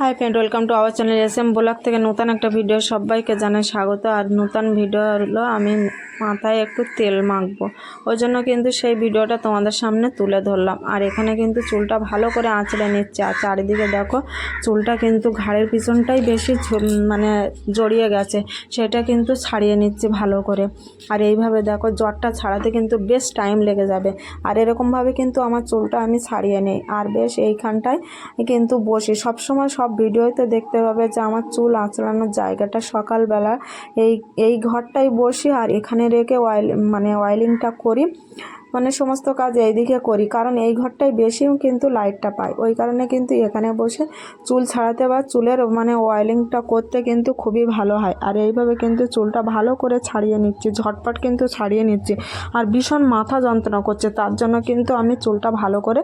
Hi friend, welcome to our channel SM blog থেকে নতুন একটা ভিডিও সবাইকে জানাই স্বাগত। আর নতুন ভিডিও হলো আমি মাথায় একটু তেল মাখবো, ওই জন্য কিন্তু সেই ভিডিওটা তোমাদের সামনে তুলে ধরলাম। আর এখানে কিন্তু চুলটা ভালো করে আঁচড়ে নিচ্ছে, আর চারিদিকে দেখো চুলটা কিন্তু ঘাড়ের পিছনটাই বেশি মানে জড়িয়ে গেছে, সেটা কিন্তু ছাড়িয়ে নিচ্ছে ভালো করে। আর এইভাবে দেখো জ্বরটা ছাড়াতে কিন্তু বেশ টাইম লেগে যাবে। আর এরকমভাবে কিন্তু আমার চুলটা আমি ছাড়িয়ে নিই, আর বেশ এইখানটায় কিন্তু বসি সবসময়। সব ভিডিওতে দেখতে পাবে যে আমার চুল আঁচড়ানোর জায়গাটা সকালবেলা এই ঘরটাই বসি, আর এখানে রেখে অয়েলিংটা করি, মানে সমস্ত কাজ এইদিকে করি, কারণ এই ঘরটাই বেশি কিন্তু লাইটটা পাই, ওই কারণে কিন্তু এখানে বসে চুল ছাড়াতে বা চুলের অয়েলিংটা করতে কিন্তু খুবই ভালো হয়। আর এইভাবে কিন্তু চুলটা ভালো করে ছাড়িয়ে নিচ্ছি, ঝটপট কিন্তু ছাড়িয়ে নিচ্ছি। আর ভীষণ মাথা যন্ত্রণা করছে, তার জন্য কিন্তু আমি চুলটা ভালো করে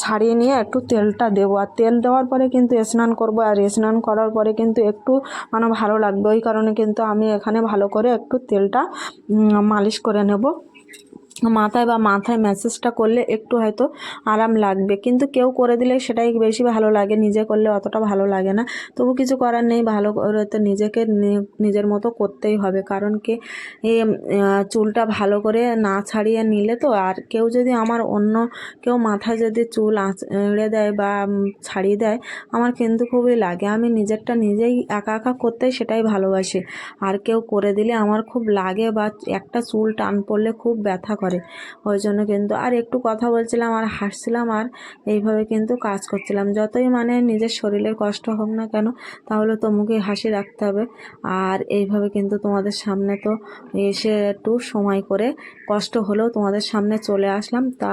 ছাড়িয়ে নিয়ে একটু তেলটা দেবো। আর তেল দেওয়ার পরে কিন্তু স্নান করব, আর স্নান করার পরে কিন্তু একটু ভালো লাগবে, ওই কারণে কিন্তু আমি এখানে ভালো করে একটু তেলটা মালিশ করে নেব মাথায়, বা মাথায় ম্যাসেজটা করলে একটু হয়তো আরাম লাগবে, কিন্তু কেউ করে দিলে সেটাই বেশি ভালো লাগে, নিজে করলে অতটা ভালো লাগে না। তবু কিছু করার নেই, ভালো করে তো নিজেকে নিজের মতো করতেই হবে, কারণ কি চুলটা ভালো করে না ছাড়িয়ে নিলে তো, আর কেউ যদি আমার অন্য কেউ মাথায় যদি চুল আঁচড়ে দেয় বা ছাড়িয়ে দেয়, আমার কিন্তু খুবই লাগে। আমি নিজেরটা নিজেই একা একা করতেই সেটাই ভালোবাসি, আর কেউ করে দিলে আমার খুব লাগে, বা একটা চুল টান পড়লে খুব ব্যথা করে, ওই জন্য কিন্তু আর একটু কথা বলছিলাম আর হাসছিলাম, আর এইভাবে কিন্তু কাজ করছিলাম। যতই নিজের শরীরের কষ্ট হোক না কেন, তাহলে তো মুখে হাসি রাখতে হবে। আর এইভাবে কিন্তু তোমাদের সামনে তো এসে একটু সময় করে কষ্ট হলেও তোমাদের সামনে চলে আসলাম। তা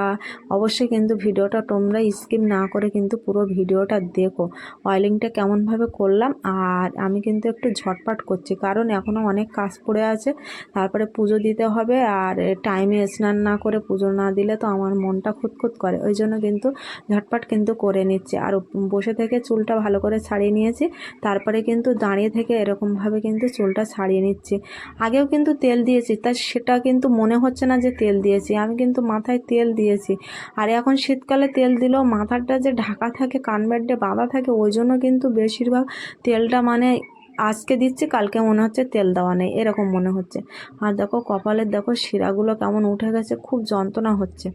অবশ্যই কিন্তু ভিডিওটা তোমরা স্কিপ না করে কিন্তু পুরো ভিডিওটা দেখো, অয়েলিংটা কেমনভাবে করলাম। আর আমি কিন্তু একটু ঝটপট করছি, কারণ এখনও অনেক কাজ পড়ে আছে, তারপরে পুজো দিতে হবে, আর টাইমে স্নান না করে পুজো না দিলে তো আমার মনটা খুঁতখুত করে, ওই জন্য কিন্তু ঝটপট কিন্তু করে নিচ্ছি। আর বসে থেকে চুলটা ভালো করে ছাড়িয়ে নিয়েছি, তারপরে কিন্তু দাঁড়িয়ে থেকে এরকমভাবে কিন্তু চুলটা ছাড়িয়ে নিচ্ছি। আগেও কিন্তু তেল দিয়েছি, তা সেটা কিন্তু মনে হচ্ছে না যে তেল দিয়েছি, আমি কিন্তু মাথায় তেল দিয়েছি। আর এখন শীতকালে তেল দিলেও মাথাটা যে ঢাকা থাকে, কানবেডে বাঁধা থাকে, ওই জন্য কিন্তু বেশিরভাগ তেলটা আজকে দিচ্ছি, কালকে মনে হচ্ছে তেল দেওয়া নেই, এরকম মনে হচ্ছে। আর দেখো কপালের দেখো শিরাগুলো কেমন উঠে গেছে, খুব যন্ত্রণা হচ্ছে,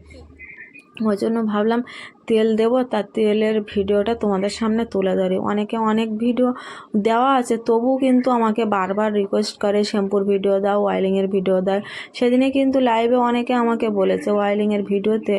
ওই জন্য ভাবলাম তেল দেবো, তার তেলের ভিডিওটা তোমাদের সামনে তুলে ধরি। অনেকে অনেক ভিডিও দেওয়া আছে, তবুও কিন্তু আমাকে বারবার রিকোয়েস্ট করে শ্যাম্পুর ভিডিও দাও, অয়েলিংয়ের ভিডিও দাও। সেদিনে কিন্তু লাইভে অনেকে আমাকে বলেছে অয়েলিংয়ের ভিডিওতে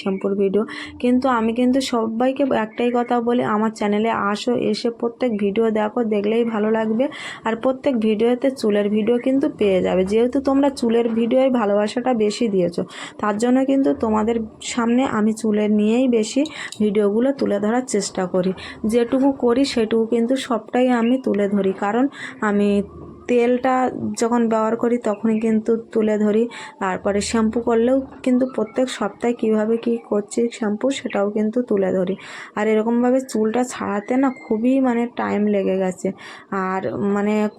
শ্যাম্পুর ভিডিও, কিন্তু আমি কিন্তু সবাইকে একটাই কথা বলি, আমার চ্যানেলে আসো, এসে প্রত্যেক ভিডিও দেখো, দেখলেই ভালো লাগবে। আর প্রত্যেক ভিডিওতে চুলের ভিডিও কিন্তু পেয়ে যাবে, যেহেতু তোমরা চুলের ভিডিওয় ভালোবাসাটা বেশি দিয়েছো, তার জন্য কিন্তু তোমাদের সামনে আমি চুলের নিয়েই বেশি ভিডিওগুলো তুলে ধরার চেষ্টা করি। যেটুকু করি সেটুকু কিন্তু সবটাই আমি তুলে ধরি, কারণ আমি তেলটা যখন ব্যবহার করি তখনই কিন্তু তুলে ধরি। তারপরে শ্যাম্পু করলেও কিন্তু প্রত্যেক সপ্তাহে কীভাবে কী করছি শ্যাম্পু, সেটাও কিন্তু তুলে ধরি। আর এরকমভাবে চুলটা ছাড়াতে না খুবই টাইম লেগে গেছে, আর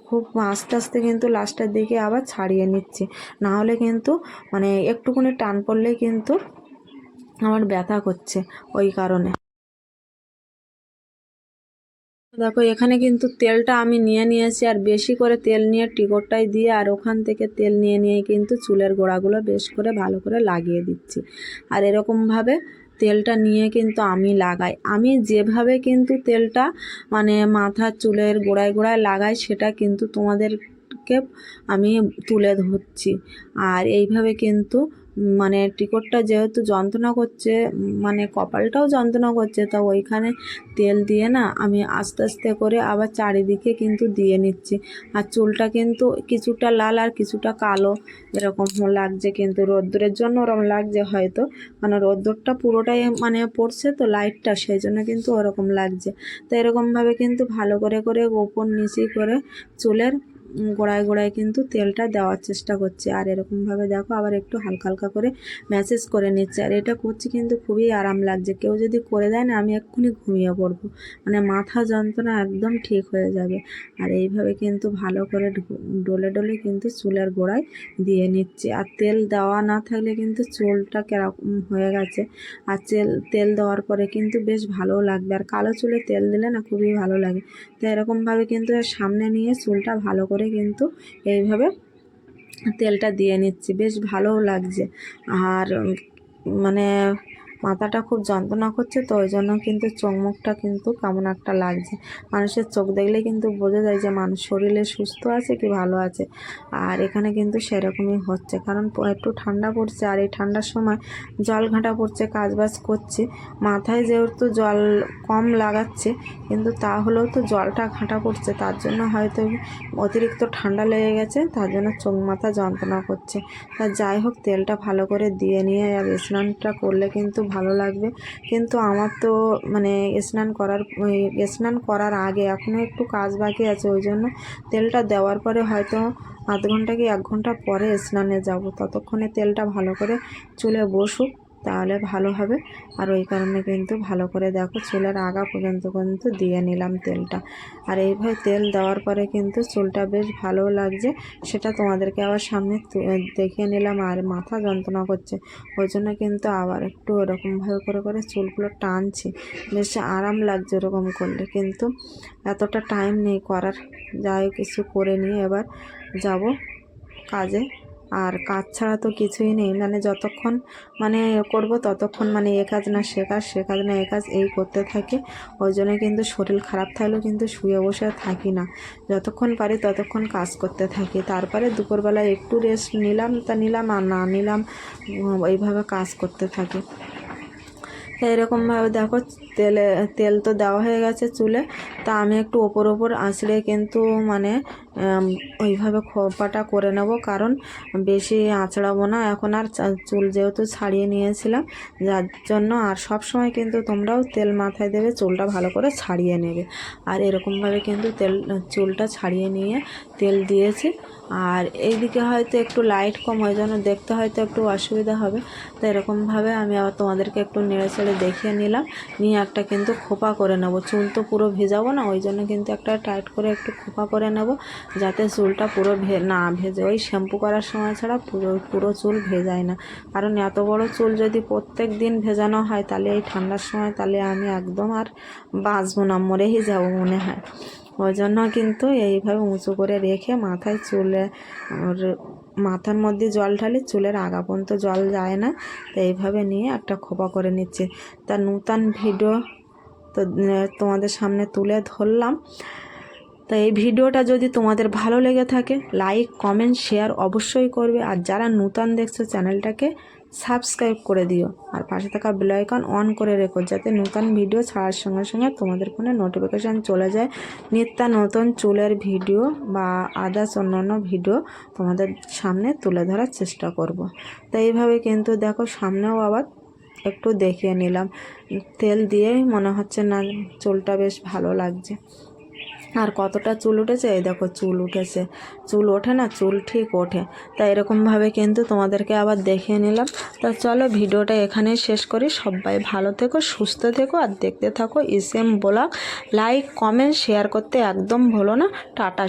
খুব আস্তে আস্তে কিন্তু লাস্টের দিকে আবার ছাড়িয়ে নিচ্ছি, না হলে কিন্তু একটুখানি টান পড়লে কিন্তু আমার ব্যথা করছে, ওই কারণে। দেখো এখানে কিন্তু তেলটা আমি নিয়ে নিয়েছি, আর বেশি করে তেল নিয়ে টিকটটাই দিয়ে, আর ওখান থেকে তেল নিয়ে নিয়ে কিন্তু চুলের গোড়াগুলো বেশ করে ভালো করে লাগিয়ে দিচ্ছি। আর এরকমভাবে তেলটা নিয়ে কিন্তু আমি লাগাই, আমি যেভাবে কিন্তু তেলটা মাথার চুলের গোড়ায় গোড়ায় লাগাই, সেটা কিন্তু তোমাদেরকে আমি তুলে ধরছি। আর এইভাবে কিন্তু টিকটটা যেহেতু যন্ত্রণা করছে, কপালটাও যন্ত্রণা করছে, তা ওইখানে তেল দিয়ে না আমি আস্তে আস্তে করে আবার চারিদিকে কিন্তু দিয়ে নিচ্ছি। আর চুলটা কিন্তু কিছুটা লাল আর কিছুটা কালো এরকম লাগছে, কিন্তু রোদ্দুরের জন্য ওরকম লাগছে হয়তো, রোদ্দুরটা পুরোটাই পড়ছে তো লাইটটা, সেই জন্য কিন্তু ওরকম লাগছে। তো এরকমভাবে কিন্তু ভালো করে করে ওপর নিচে করে চুলের গোড়ায় গোড়ায় কিন্তু তেলটা দেওয়ার চেষ্টা করছি। আর এরকমভাবে দেখো আবার একটু হালকা হালকা করে ম্যাসেজ করে নিচ্ছি। আর এটা করছি কিন্তু খুবই আরাম লাগছে। কেউ যদি করে দেয় না, আমি এক্ষুনি ঘুমিয়ে পড়বো, মানে মাথা যন্ত্রণা একদম ঠিক হয়ে যাবে। আর এইভাবে কিন্তু ভালো করে ডলে ডলে কিন্তু চুলের গোড়ায় দিয়ে নিচ্ছি। আর তেল দেওয়া না থাকলে কিন্তু চুলটা কেরকম হয়ে গেছে, আর তেল দেওয়ার পরে কিন্তু বেশ ভালোও লাগবে। আর কালো চুলে তেল দিলে না খুবই ভালো লাগে। তো এরকমভাবে কিন্তু সামনে নিয়ে চুলটা ভালো করে কিন্তু এইভাবে তেলটা দিয়ে নিচ্ছি, বেশ ভালোও লাগছে। আর মানে মাথাটা খুব যন্ত্রণা করছে, তো ওই জন্য কিন্তু চোখ মুখটা কিন্তু কেমন একটা লাগছে। মানুষের চোখ দেখলে কিন্তু বোঝা যায় যে মানুষ শরীরে সুস্থ আছে কি ভালো আছে। আর এখানে কিন্তু সেরকমই হচ্ছে, কারণ একটু ঠান্ডা পড়ছে, আর এই ঠান্ডার সময় জল ঘাঁটা পড়ছে, কাজবাজ করছি, মাথায় যেহেতু জল কম লাগাচ্ছে, কিন্তু তাহলেও তো জলটা ঘাঁটা পড়ছে, তার জন্য হয়তো অতিরিক্ত ঠান্ডা লেগে গেছে, তার জন্য চোখ মাথা যন্ত্রণা করছে। তা যাই হোক, তেলটা ভালো করে দিয়ে নিয়ে আর স্নানটা করলে কিন্তু ভালো লাগবে। কিন্তু আমার তো মানে স্নান করার আগে এখনও একটু কাজ বাকি আছে, ওই জন্য তেলটা দেওয়ার পরে হয়তো আধ ঘন্টা কি 1 ঘন্টা পরে স্নানে যাব। ততক্ষণে তেলটা ভালো করে চুলে বসুক, তাহলে ভালো হবে। আর ওই কারণে কিন্তু ভালো করে দেখো চুলের আগা পর্যন্ত কিন্তু দিয়ে নিলাম তেলটা। আর এইভাবে তেল দেওয়ার পরে কিন্তু চুলটা বেশ ভালো লাগছে, সেটা তোমাদেরকে আবার সামনে দেখিয়ে নিলাম। আর মাথা যন্ত্রণা করছে, ওই জন্য কিন্তু আবার একটু এরকমভাবে করে করে চুলগুলো টানছি, বেশ আরাম লাগছে এরকম করলে। কিন্তু এতটা টাইম নেই করার, যাই কিছু করে নিয়ে এবার যাব কাজে। আর কাজ ছাড়া তো কিছুই নেই, মানে যতক্ষণ মানে করব ততক্ষণ মানে এ কাজ না সে কাজ, সে কাজ না এ কাজ, এই করতে থাকি। ওই জন্য কিন্তু শরীর খারাপ থাকলেও কিন্তু শুয়ে বসে থাকি না, যতক্ষণ পারি ততক্ষণ কাজ করতে থাকি। তারপরে দুপুরবেলায় একটু রেস্ট নিলাম, তা নিলাম, আর না নিলাম এইভাবে কাজ করতে থাকি। এরকমভাবে দেখো তেল তো দেওয়া হয়ে গেছে চুলে। তা আমি একটু ওপর আঁচড়ে কিন্তু মানে ওইভাবে খোপাটা করে নেব, কারণ বেশি আঁচড়াবো না এখন। আর চুল যেহেতু ছাড়িয়ে নিয়েছিলাম, যার জন্য। আর সব সময় কিন্তু তোমরাও তেল মাথায় দেবে, চুলটা ভালো করে ছাড়িয়ে নেবে। আর এরকমভাবে কিন্তু চুলটা ছাড়িয়ে নিয়ে তেল দিয়েছি। আর এইদিকে হয়তো একটু লাইট কম, ওই জন্য দেখতে হয়তো একটু অসুবিধা হবে। তো এরকমভাবে আমি আবার তোমাদেরকে একটু নেড়ে চেড়ে দেখিয়ে নিলাম, নিয়ে একটা কিন্তু খোপা করে নেব। চুল তো পুরো ভেজাবো না, ওই জন্য কিন্তু একটা টাইট করে একটু খোপা করে নেব, যাতে চুলটা পুরো না ভেজে। ওই শ্যাম্পু করার সময় ছাড়া পুরো চুল ভেজায় না, কারণ এত বড় চুল যদি প্রত্যেক দিন ভেজানো হয়, তাহলে এই ঠান্ডার সময় তাহলে আমি একদম আর বাঁচবো না, মরেই যাবো মনে হয়। ওই জন্য কিন্তু এইভাবে উঁচু করে রেখে মাথায় মাথার মধ্যে জল ঢালি, চুলের আগা পর্যন্ত জল যায় না। তো এইভাবে নিয়ে একটা খোপা করে নিচ্ছে। তার নূতন ভিডিও তো তোমাদের সামনে তুলে ধরলাম। তো এই ভিডিওটা যদি তোমাদের ভালো লেগে থাকে, লাইক কমেন্ট শেয়ার অবশ্যই করবে। আর যারা নূতন দেখছো চ্যানেলটাকে সাবস্ক্রাইব করে দিও, আর পাশে থাকা বেল আইকন অন করে রেখো, যাতে নূতন ভিডিও ছাড়ার সঙ্গে সঙ্গে তোমাদের ফোনে নোটিফিকেশান চলে যায়। নিত্য নতুন চুলের ভিডিও বা আদার্স অন্যান্য ভিডিও তোমাদের সামনে তুলে ধরার চেষ্টা করব। তো এইভাবে কিন্তু দেখো সামনেও আবার একটু দেখিয়ে নিলাম, তেল দিয়েই মনে হচ্ছে না চুলটা বেশ ভালো লাগছে। আর কতটা চুল উঠেছে, এই দেখো চুল উঠেছে। চুল ওঠে না, চুল ঠিক ওঠে। তাই এরকমভাবে কিন্তু তোমাদেরকে আবার দেখিয়ে নিলাম। তো চলো ভিডিওটা এখানেই শেষ করি। সবাই ভালো থেকো, সুস্থ থেকো, আর দেখতে থাকো SM blog. Like comment share করতে একদম ভুলো না। টাটা।